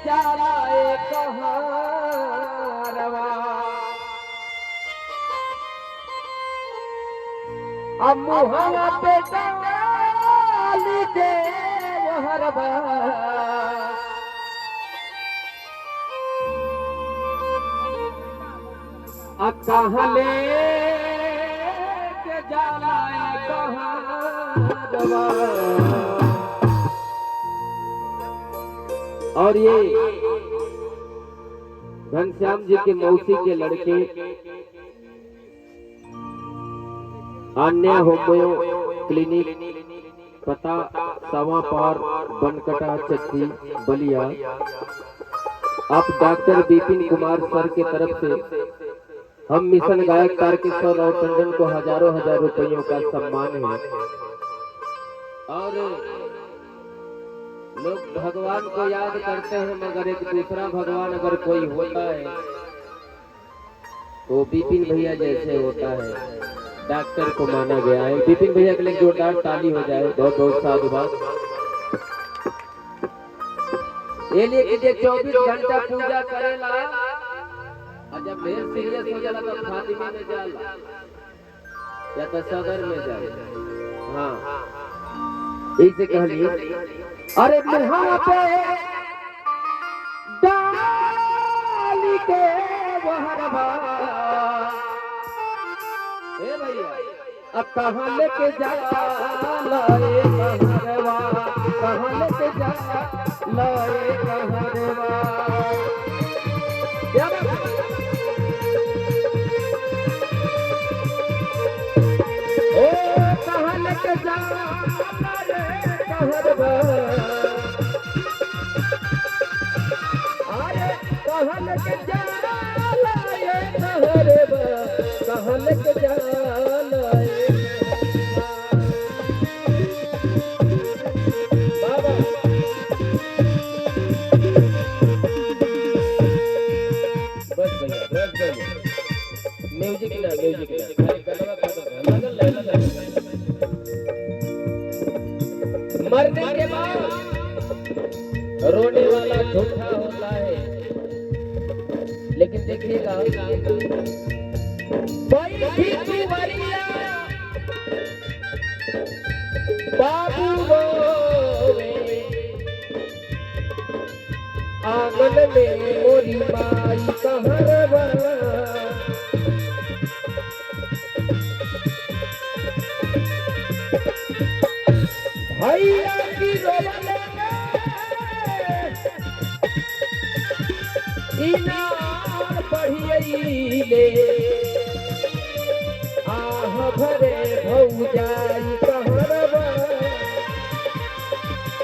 जाला कहारवा अब मुहवा पे डाली दे हरवा कहाँ ले के जाला कहारवा। और ये घनश्याम जी के मौसी के लड़के अन्य होम्यो क्लिनिक पता सवा पार बनकटा चट्टी बलिया। आप डॉक्टर विपिन कुमार सर के तरफ से हम मिशन गायक तारकेश्वर और टंडन को हजारों हजार रुपयों का सम्मान है। और लोग भगवान को याद करते हैं मगर एक दूसरा भगवान अगर कोई होता है तो विपिन भैया जैसे होता है, डॉक्टर को माना गया है। विपिन भैया के लिए जोरदार ताली हो जाए। बहुत बहुत साधुवाद। ये लिए कि 24 घंटा पूजा करेला और जब ढेर सीरियस हो जाला तो फातिमा में जाला या तो सदर में जाला। हाँ इसे कहलिए अरे मुहां पे डाली के वहरवा ए भैया अब कहाँ लेके जाला लाए कहरवा, कहाँ लेके जाला लाए कहरवा। क्या बात ओ कहाँ लेके जाला लाए कहरवा, आए कहाँ लेके जाला लाए कहरवा, कहाँ लेके जाला मरने के बाद रोने वाला झूठा होता है। लेकिन देखिएगा बाबू आंगन में मोरी माई कहरवा, भैया की रोवले इनार बढ़ियले आह भरे भौजाई कहरवा।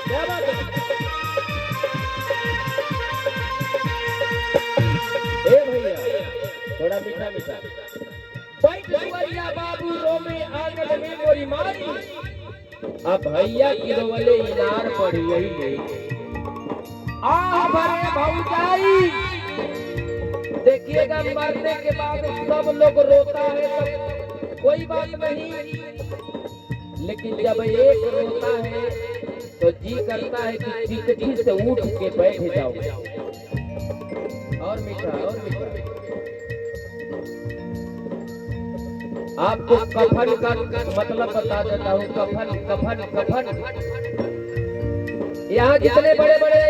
क्या बात है ए भैया, थोड़ा मीठा मीठा बैठुआ बाबू रोमे आंगन में मोरी माई, अब भैया की रोवले इनार बढ़ियले आह भरे भौजाई। देखिएगा मरने के बाद सब लोग रोता है, सब कोई बात नहीं, लेकिन जब एक रोता है तो जी करता है कि चिकटी से उठ के बैठ जाओ। और मीठा और मीठा आपको कफन का मतलब बता देता हूँ। कफन कफन कफन यहाँ जितने बड़े बड़े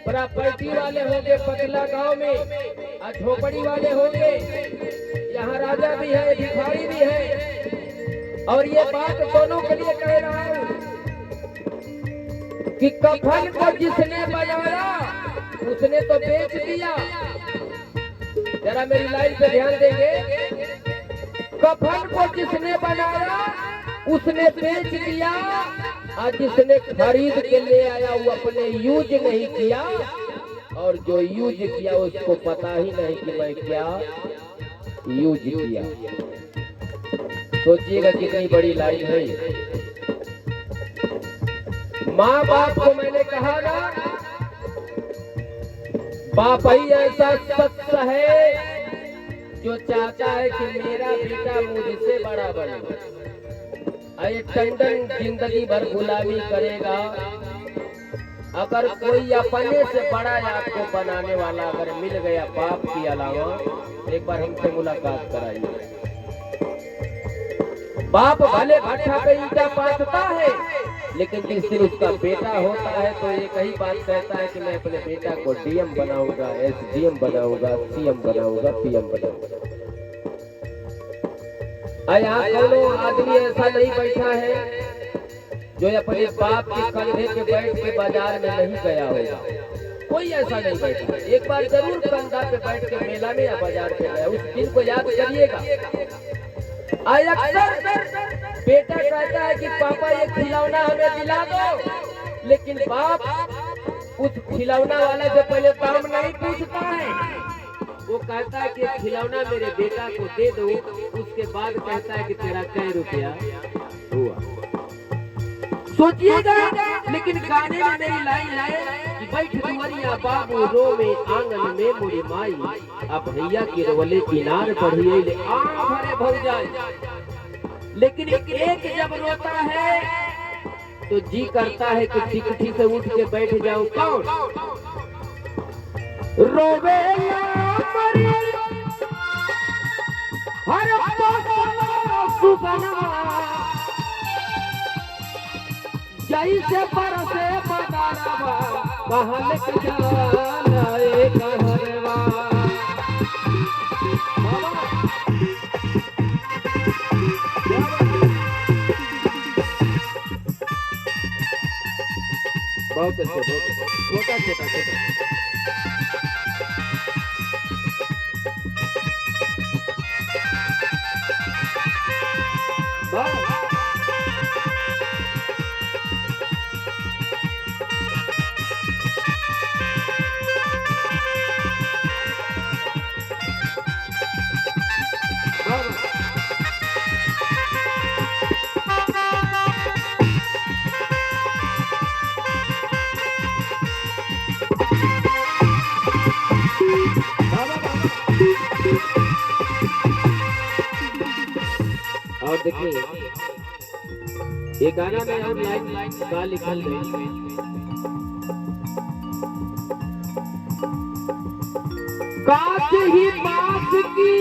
प्रॉपर्टी वाले होंगे पतला गांव में और झोपड़ी वाले होंगे, यहाँ राजा भी है भिखारी भी है। और ये बात दोनों के लिए कह रहा हूँ कि कफन को जिसने बनाया उसने तो बेच दिया। जरा मेरी लाइन पे ध्यान देंगे। कफन को जिसने बनाया उसने बेच दिया और जिसने खरीद के ले आया वो अपने यूज नहीं किया, और जो यूज किया उसको पता ही नहीं कि मैं क्या यूज किया। सोचिएगा कितनी बड़ी लाइन है। माँ बाप को मैंने कहा ना, बाप ही ऐसा सत्य है जो चाहता है कि मेरा बेटा मुझसे बड़ा बने। ये टंडन जिंदगी भर गुलामी करेगा, अगर कोई अपने से बड़ा आपको बनाने वाला अगर मिल गया बाप के अलावा, एक बार हमसे मुलाकात कराइए। बाप भले भट्ठा पे ईंटा पाथता है, लेकिन जिस दिन उसका बेटा होता है तो एक ही बात कहता है कि मैं अपने बेटा को डीएम बनाऊंगा, एसडीएम बनाऊंगा, सीएम बनाऊंगा, पीएम बनाऊंगा। यहाँ कोनो आदमी ऐसा नहीं बैठा है जो अपने बाप के कंधे पे बैठ के बाजार में नहीं गया होगा। कोई ऐसा नहीं बैठा। एक बार जरूर कंधा पे बैठ के मेला में या बाजार पे गया, उस दिन को याद करिएगा। अक्सर बेटा कहता है कि पापा ये खिलौना हमें दिला दो, लेकिन बाप उस खिलौना वाला से पहले दाम नहीं पूछता है। वो कहता है कि खिलौना मेरे बेटा को दे दो, उसके बाद कहता है कि तेरा कै रुपया हुआ। सोचिएगा, लेकिन गाने में मेरी लाइन है कि बैठ दुवरिया बाबू रो में आंगन में मोरी माई, अब भैया की रोले किनार पढ़िए ले भरे भौजाई। लेकिन एक जब रोता है तो जी करता है कि टिकठी से उठ के बैठ जाऊं। कौन रोवे जैसे बरसे बदारवा कहल के जाना एक हरवा। बहुत अच्छे, बहुत छोटा छोटा छोटा। और देखिए ये गाना में हम लाइन का लिखल है, काश ही बात की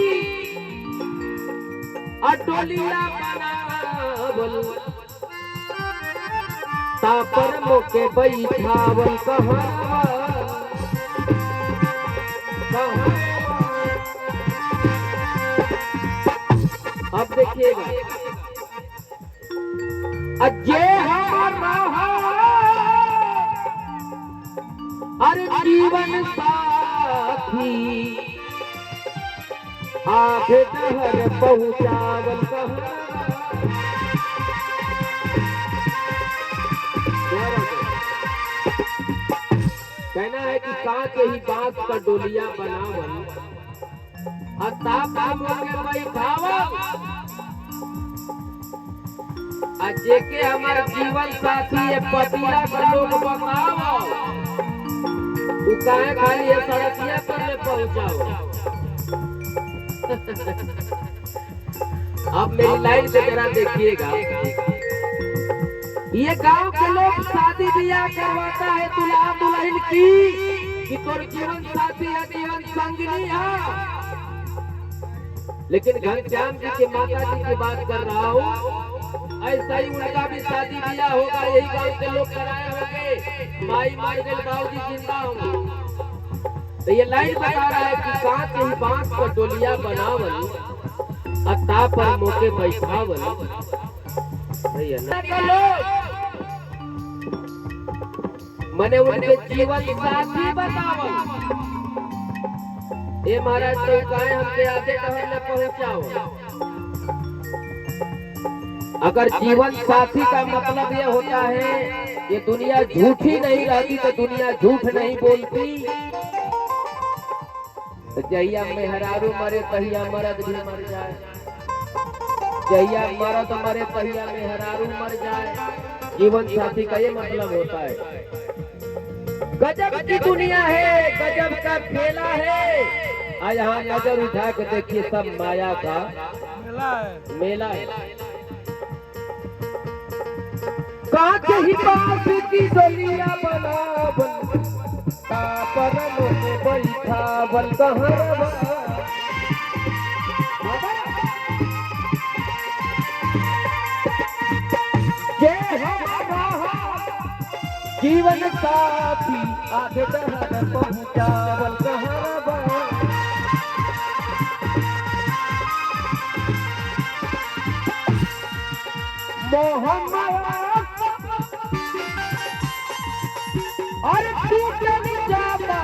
अटोलिया बनावल, तापर मोके बैठावल कहवा। अब देखिएगा, अजय अरे जीवन साथी आगे डहर पहुँचावल कहवा। कहना है कि कांच ही बांस का डोलिया बनावल, जेके हमारे जीवन साथी ये पतिया का लोग बताओ, तू काहे खाली ये सड़किया पर में पहुंचाओ। अब मेरी लाइन से जरा देखिएगा, ये गांव के लोग शादी ब्याह करवाता है दुल्हा दुल्हन की कि तोर जीवन साथी या जीवन संगिनी है, लेकिन घनश्याम जी के माता जी की बात कर रहा हूँ। ऐसा ही उनका भी शादी ब्याह होगा, यही गांव के लोग कराए होंगे। माई मर गई, बाबूजी जिंदा होंगे। तो ये लाइन बता रहा है कि कांच ही बांस का डोलिया बनावल, अता पर मोके बैठावल। मने उनके जीवन साथी बतावल। ये महाराज तो कहे हमके आगे कहर न पहुंचाओ। अगर जीवन साथी का मतलब ये होता है, ये दुनिया झूठी नहीं रहती तो दुनिया झूठ नहीं बोलती। तो जहिया मेहरारू मरे तहिया मर्द भी मर जाए, जहिया मर्द मरे तहिया मेहरारू मर जाए। जीवन साथी का ये मतलब होता है। गजब की दुनिया है, गजब का खेला है। यहाँ नजर उठा के देखिए, सब माया का मेला है। कांच ही बांस की डोलिया बनावल तापरन में बैठावल कहरवा के हमारा जीवन साथी आगे डहर पहुँचावल कहरवा मोहम्मद और टूटल जाता